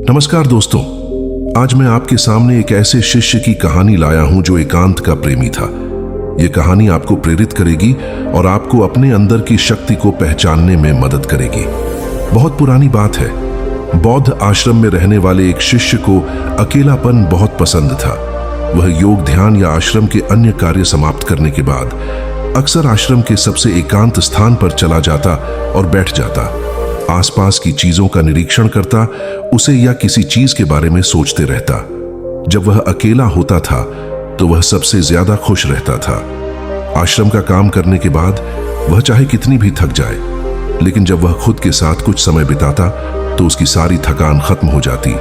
नमस्कार दोस्तों, आज मैं आपके सामने एक ऐसे शिष्य की कहानी लाया हूं जो एकांत का प्रेमी था। यह कहानी आपको प्रेरित करेगी और आपको अपने अंदर की शक्ति को पहचानने में मदद करेगी। बहुत पुरानी बात है, बौद्ध आश्रम में रहने वाले एक शिष्य को अकेलापन बहुत पसंद था। वह योग, ध्यान या आश्रम के अन्य कार्य समाप्त करने के बाद अक्सर आश्रम के सबसे एकांत स्थान पर चला जाता और बैठ जाता। आसपास की चीजों का निरीक्षण करता, उसे या किसी चीज के बारे में सोचते रहता। जब वह अकेला होता था तो वह सबसे ज्यादा खुश रहता था। आश्रम का काम करने के बाद वह चाहे कितनी भी थक जाए, लेकिन जब वह खुद के साथ कुछ समय बिताता तो उसकी सारी थकान खत्म हो जाती।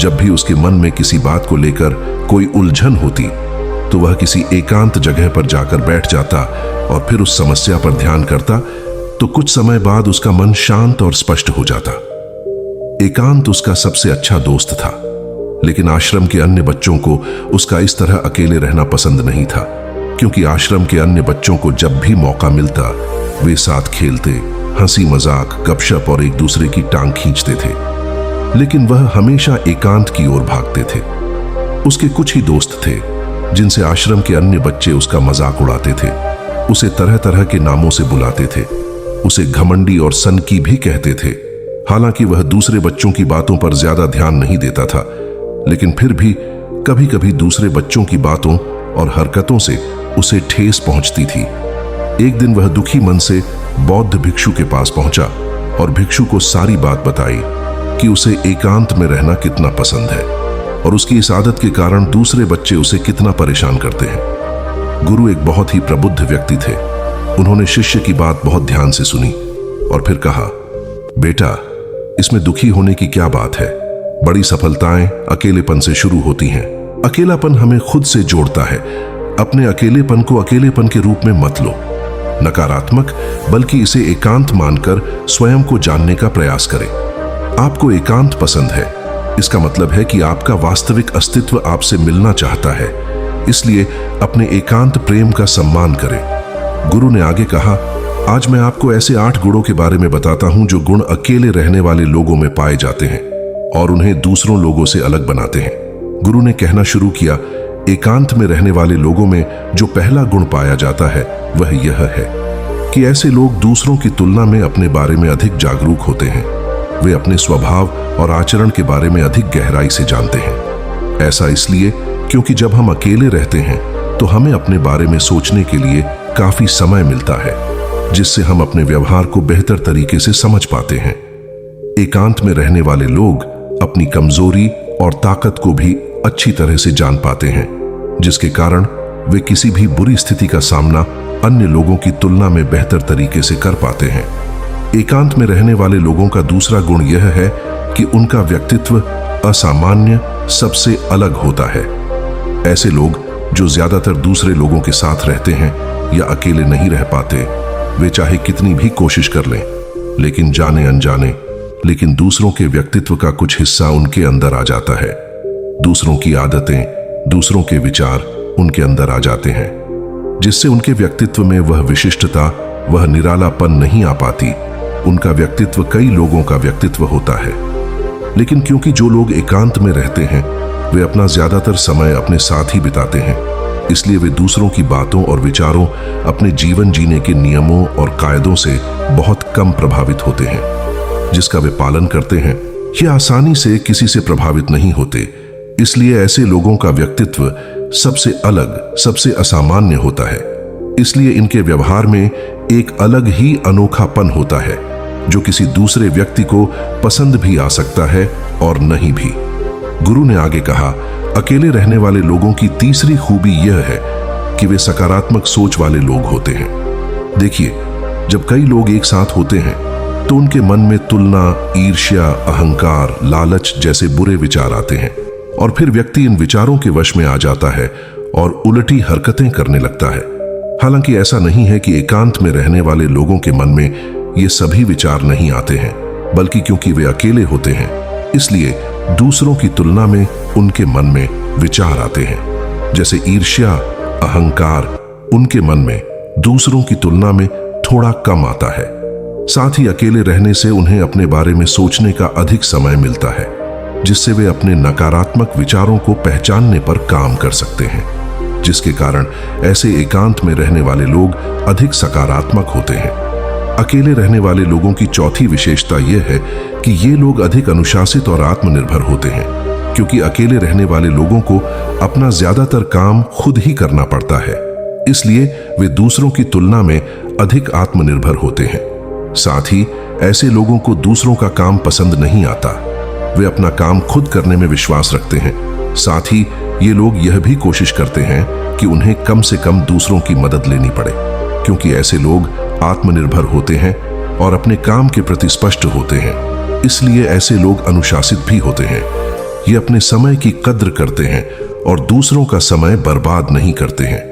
जब भी उसके मन में किसी बात को लेकर कोई उलझन होती तो वह किसी एकांत जगह पर जाकर बैठ जाता और फिर उस समस्या पर ध्यान करता, तो कुछ समय बाद उसका मन शांत और स्पष्ट हो जाता। एकांत उसका सबसे अच्छा दोस्त था, लेकिन आश्रम के अन्य बच्चों को उसका इस तरह अकेले रहना पसंद नहीं था, क्योंकि आश्रम के अन्य बच्चों को जब भी मौका मिलता वे साथ खेलते, हंसी मजाक, गपशप और एक दूसरे की टांग खींचते थे। लेकिन वह हमेशा एकांत की ओर भागते थे। उसके कुछ ही दोस्त थे जिनसे आश्रम के अन्य बच्चे उसका मजाक उड़ाते थे, उसे तरह तरह के नामों से बुलाते थे, उसे घमंडी और सनकी भी कहते थे। हालांकि वह दूसरे बच्चों की बातों पर ज्यादा ध्यान नहीं देता था, लेकिन फिर भी कभी कभी दूसरे बच्चों की बातों और हरकतों से उसे ठेस पहुंचती थी। एक दिन वह दुखी मन से बौद्ध भिक्षु के पास पहुंचा और भिक्षु को सारी बात बताई कि उसे एकांत में रहना कितना पसंद है और उसकी इस आदत के कारण दूसरे बच्चे उसे कितना परेशान करते हैं। गुरु एक बहुत ही प्रबुद्ध व्यक्ति थे। उन्होंने शिष्य की बात बहुत ध्यान से सुनी और फिर कहा, बेटा, इसमें दुखी होने की क्या बात है? बड़ी सफलताएं अकेलेपन से शुरू होती हैं। अकेलापन हमें खुद से जोड़ता है। अपने अकेलेपन को अकेलेपन के रूप में मत लो, नकारात्मक, बल्कि इसे एकांत मानकर स्वयं को जानने का प्रयास करें। आपको एकांत पसंद है, इसका मतलब है कि आपका वास्तविक अस्तित्व आपसे मिलना चाहता है। इसलिए अपने एकांत प्रेम का सम्मान करें। गुरु ने आगे कहा, आज मैं आपको ऐसे 8 गुणों के बारे में बताता हूं जो गुण अकेले रहने वाले लोगों में पाए जाते हैं और उन्हें दूसरों लोगों से अलग बनाते हैं। गुरु ने कहना शुरू किया, एकांत में रहने वाले लोगों में जो पहला गुण पाया जाता है वह यह है कि ऐसे लोग दूसरों की तुलना में अपने बारे में अधिक जागरूक होते हैं। वे अपने स्वभाव और आचरण के बारे में अधिक गहराई से जानते हैं। ऐसा इसलिए क्योंकि जब हम अकेले रहते हैं तो हमें अपने बारे में सोचने के लिए काफी समय मिलता है, जिससे हम अपने व्यवहार को बेहतर तरीके से समझ पाते हैं। एकांत में रहने वाले लोग अपनी कमजोरी और ताकत को भी अच्छी तरह से जान पाते हैं, जिसके कारण वे किसी भी बुरी स्थिति का सामना अन्य लोगों की तुलना में बेहतर तरीके से कर पाते हैं। एकांत में रहने वाले लोगों का दूसरा गुण यह है कि उनका व्यक्तित्व असामान्य, सबसे अलग होता है। ऐसे लोग जो ज्यादातर दूसरे लोगों के साथ रहते हैं या अकेले नहीं रह पाते, वे चाहे कितनी भी कोशिश कर लें, लेकिन जाने अनजाने, लेकिन दूसरों के व्यक्तित्व का कुछ हिस्सा उनके अंदर आ जाता है। दूसरों की आदतें, दूसरों के विचार उनके अंदर आ जाते हैं, जिससे उनके व्यक्तित्व में वह विशिष्टता, वह निरालापन नहीं आ पाती। उनका व्यक्तित्व कई लोगों का व्यक्तित्व होता है, लेकिन क्योंकि जो लोग एकांत में रहते हैं वे अपना ज्यादातर समय अपने साथ ही बिताते हैं, इसलिए वे दूसरों की बातों और विचारों, अपने जीवन जीने के नियमों और कायदों से बहुत कम प्रभावित होते हैं। जिसका वे पालन करते हैं ये आसानी से किसी से प्रभावित नहीं होते। इसलिए ऐसे लोगों का व्यक्तित्व सबसे अलग, सबसे असामान्य होता है। इसलिए इनके व्यवहार में एक अलग ही अनोखापन होता है जो किसी दूसरे व्यक्ति को पसंद भी आ सकता है और नहीं भी। गुरु ने आगे कहा, अकेले रहने वाले लोगों की तीसरी खूबी यह है कि वे सकारात्मक सोच वाले लोग होते हैं। देखिए, जब कई लोग एक साथ होते हैं तो उनके मन में तुलना, ईर्ष्या, अहंकार, लालच जैसे बुरे विचार आते हैं और फिर व्यक्ति इन विचारों के वश में आ जाता है और उलटी हरकतें करने लगता है। हालांकि ऐसा नहीं है कि एकांत में रहने वाले लोगों के मन में ये सभी विचार नहीं आते हैं, बल्कि क्योंकि वे अकेले होते हैं इसलिए दूसरों की तुलना में उनके मन में विचार आते हैं। जैसे ईर्ष्या, अहंकार उनके मन में दूसरों की तुलना में थोड़ा कम आता है। साथ ही अकेले रहने से उन्हें अपने बारे में सोचने का अधिक समय मिलता है। जिससे वे अपने नकारात्मक विचारों को पहचानने पर काम कर सकते हैं, जिसके कारण ऐसे एकांत में रहने वाले लोग अधिक सकारात्मक होते हैं। अकेले रहने वाले लोगों की चौथी विशेषता यह है कि ये लोग अधिक अनुशासित और आत्मनिर्भर होते हैं, क्योंकि अकेले रहने वाले लोगों को अपना ज्यादातर काम खुद ही करना पड़ता है, इसलिए वे दूसरों की तुलना में अधिक आत्मनिर्भर होते हैं। साथ ही ऐसे लोगों को दूसरों का काम पसंद नहीं आता। वे अपना काम खुद करने में विश्वास रखते हैं। साथ ही ये लोग यह भी कोशिश करते हैं कि उन्हें कम से कम दूसरों की मदद लेनी पड़े, क्योंकि ऐसे लोग आत्मनिर्भर होते हैं और अपने काम के प्रति स्पष्ट होते हैं। इसलिए ऐसे लोग अनुशासित भी होते हैं। ये अपने समय की कद्र करते हैं और दूसरों का समय बर्बाद नहीं करते हैं।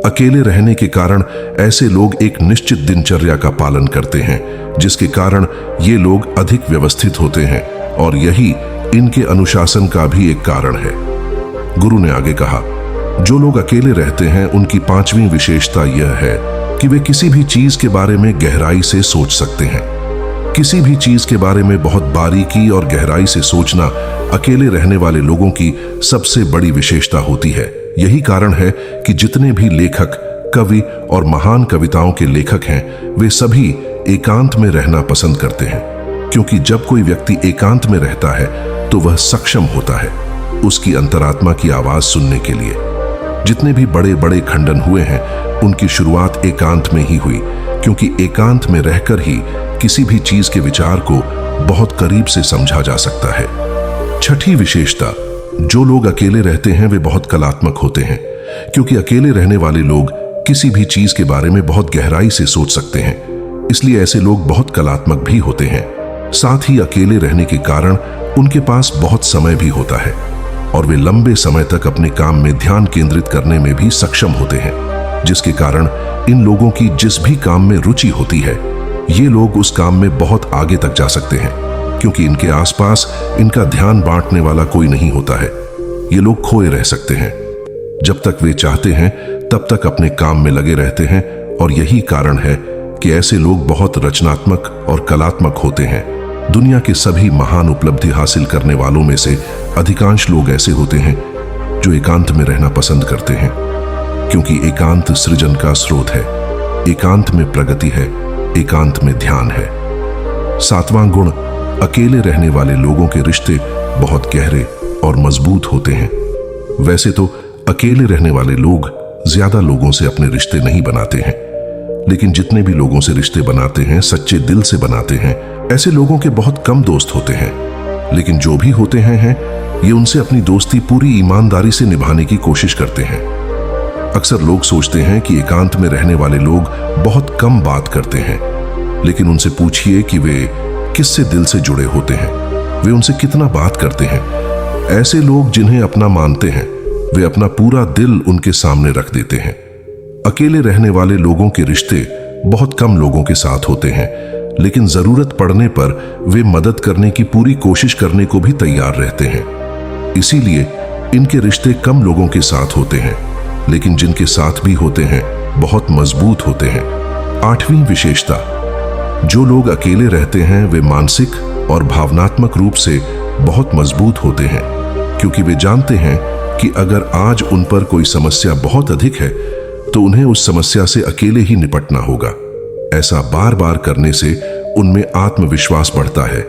अकेले रहने के कारण ऐसे लोग एक निश्चित दिनचर्या का पालन करते हैं, जिसके कारण ये लोग अधिक व्यवस्थित होते हैं और यही इनके अनुशासन का भी एक कारण है। गुरु ने आगे कहा, जो लोग अकेले रहते हैं उनकी पांचवी विशेषता यह है कि वे किसी भी चीज के बारे में गहराई से सोच सकते हैं। किसी भी चीज के बारे में बहुत बारीकी और गहराई से सोचना अकेले रहने वाले लोगों की सबसे बड़ी विशेषता होती है। यही कारण है कि जितने भी लेखक, कवि और महान कविताओं के लेखक हैं, वे सभी एकांत में रहना पसंद करते हैं, क्योंकि जब कोई व्यक्ति एकांत में रहता है तो वह सक्षम होता है उसकी अंतरात्मा की आवाज सुनने के लिए। जितने भी बड़े बड़े खंडन हुए हैं, उनकी शुरुआत एकांत में ही हुई, क्योंकि एकांत में रहकर ही किसी भी चीज के विचार को बहुत करीब से समझा जा सकता है। छठी विशेषता, जो लोग अकेले रहते हैं वे बहुत कलात्मक होते हैं, क्योंकि अकेले रहने वाले लोग किसी भी चीज के बारे में बहुत गहराई से सोच सकते हैं, इसलिए ऐसे लोग बहुत कलात्मक भी होते हैं। साथ ही अकेले रहने के कारण उनके पास बहुत समय भी होता है और वे लंबे समय तक अपने काम में ध्यान केंद्रित करने में भी सक्षम होते हैं, जिसके कारण इन लोगों की जिस भी काम में रुचि होती है, ये लोग उस काम में बहुत आगे तक जा सकते हैं, क्योंकि इनके आसपास इनका ध्यान बांटने वाला कोई नहीं होता है। ये लोग खोए रह सकते हैं। जब तक वे चाहते हैं तब तक अपने काम में लगे रहते हैं और यही कारण है कि ऐसे लोग बहुत रचनात्मक और कलात्मक होते हैं। दुनिया के सभी महान उपलब्धि हासिल करने वालों में से अधिकांश लोग ऐसे होते हैं जो एकांत में रहना पसंद करते हैं, क्योंकि एकांत सृजन का स्रोत है, एकांत में प्रगति है, एकांत में ध्यान है। सातवां गुण, अकेले रहने वाले लोगों के रिश्ते बहुत गहरे और मजबूत होते हैं। वैसे तो अकेले रहने वाले लोग ज्यादा लोगों से अपने रिश्ते नहीं बनाते हैं, लेकिन जितने भी लोगों से रिश्ते बनाते हैं सच्चे दिल से बनाते हैं। ऐसे लोगों के बहुत कम दोस्त होते हैं, लेकिन जो भी होते हैं ये उनसे अपनी दोस्ती पूरी ईमानदारी से निभाने की कोशिश करते हैं। अक्सर लोग सोचते हैं कि एकांत में रहने वाले लोग बहुत कम बात करते हैं, लेकिन उनसे पूछिए कि वे किससे दिल से जुड़े होते हैं, वे उनसे कितना बात करते हैं। ऐसे लोग जिन्हें अपना मानते हैं, वे अपना पूरा दिल उनके सामने रख देते हैं। अकेले रहने वाले लोगों के रिश्ते बहुत कम लोगों के साथ होते हैं, लेकिन जरूरत पड़ने पर वे मदद करने की पूरी कोशिश करने को भी तैयार रहते हैं। इसीलिए इनके रिश्ते कम लोगों के साथ होते हैं, लेकिन जिनके साथ भी होते हैं बहुत मजबूत होते हैं। आठवीं विशेषता, जो लोग अकेले रहते हैं वे मानसिक और भावनात्मक रूप से बहुत मजबूत होते हैं, क्योंकि वे जानते हैं कि अगर आज उन पर कोई समस्या बहुत अधिक है तो उन्हें उस समस्या से अकेले ही निपटना होगा। ऐसा बार बार करने से उनमें आत्मविश्वास बढ़ता है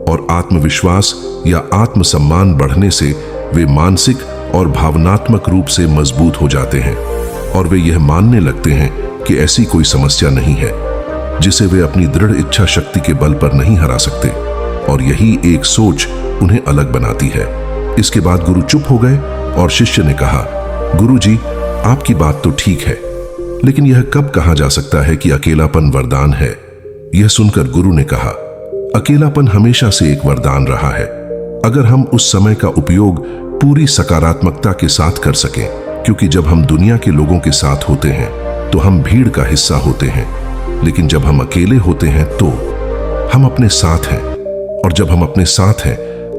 और आत्मविश्वास या आत्मसम्मान बढ़ने से वे मानसिक और भावनात्मक रूप से मजबूत हो जाते हैं और वे यह मानने लगते हैं कि ऐसी कोई समस्या नहीं है जिसे वे अपनी दृढ़ इच्छा शक्ति के बल पर नहीं हरा सकते, और यही एक सोच उन्हें अलग बनाती है। इसके बाद गुरु चुप हो गए और शिष्य ने कहा, गुरु जी, आपकी बात तो ठीक है, लेकिन यह कब कहा जा सकता है कि अकेलापन वरदान है? यह सुनकर गुरु ने कहा, अकेलापन हमेशा से एक वरदान रहा है, अगर हम उस समय का उपयोग पूरी सकारात्मकता के साथ कर सकें, क्योंकि जब हम दुनिया के लोगों के साथ होते हैं तो हम भीड़ का हिस्सा होते हैं, लेकिन जब हम अकेले होते हैं तो हम अपने साथ हैं, और जब हम अपने साथ हैं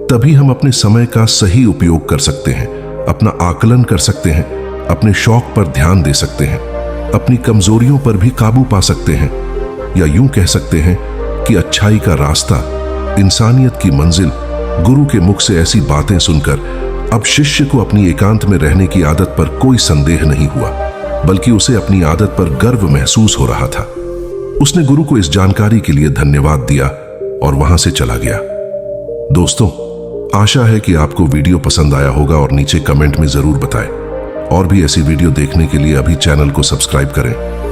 तभी हम अपने समय का सही उपयोग कर सकते हैं, अपना आकलन कर सकते हैं, अपने शौक पर ध्यान दे सकते हैं, अपनी कमजोरियों पर भी काबू पा सकते हैं, या यूं कह सकते हैं कि अच्छाई का रास्ता, इंसानियत की मंजिल गुरु के मुख से ऐसी बातें सुनकर अब शिष्य को अपनी एकांत में रहने की आदत पर कोई संदेह नहीं हुआ, बल्कि उसे अपनी आदत पर गर्व महसूस हो रहा था। उसने गुरु को इस जानकारी के लिए धन्यवाद दिया और वहां से चला गया। दोस्तों, आशा है कि आपको वीडियो पसंद आया होगा और नीचे कमेंट में जरूर बताएं। और भी ऐसी वीडियो देखने के लिए अभी चैनल को सब्सक्राइब करें।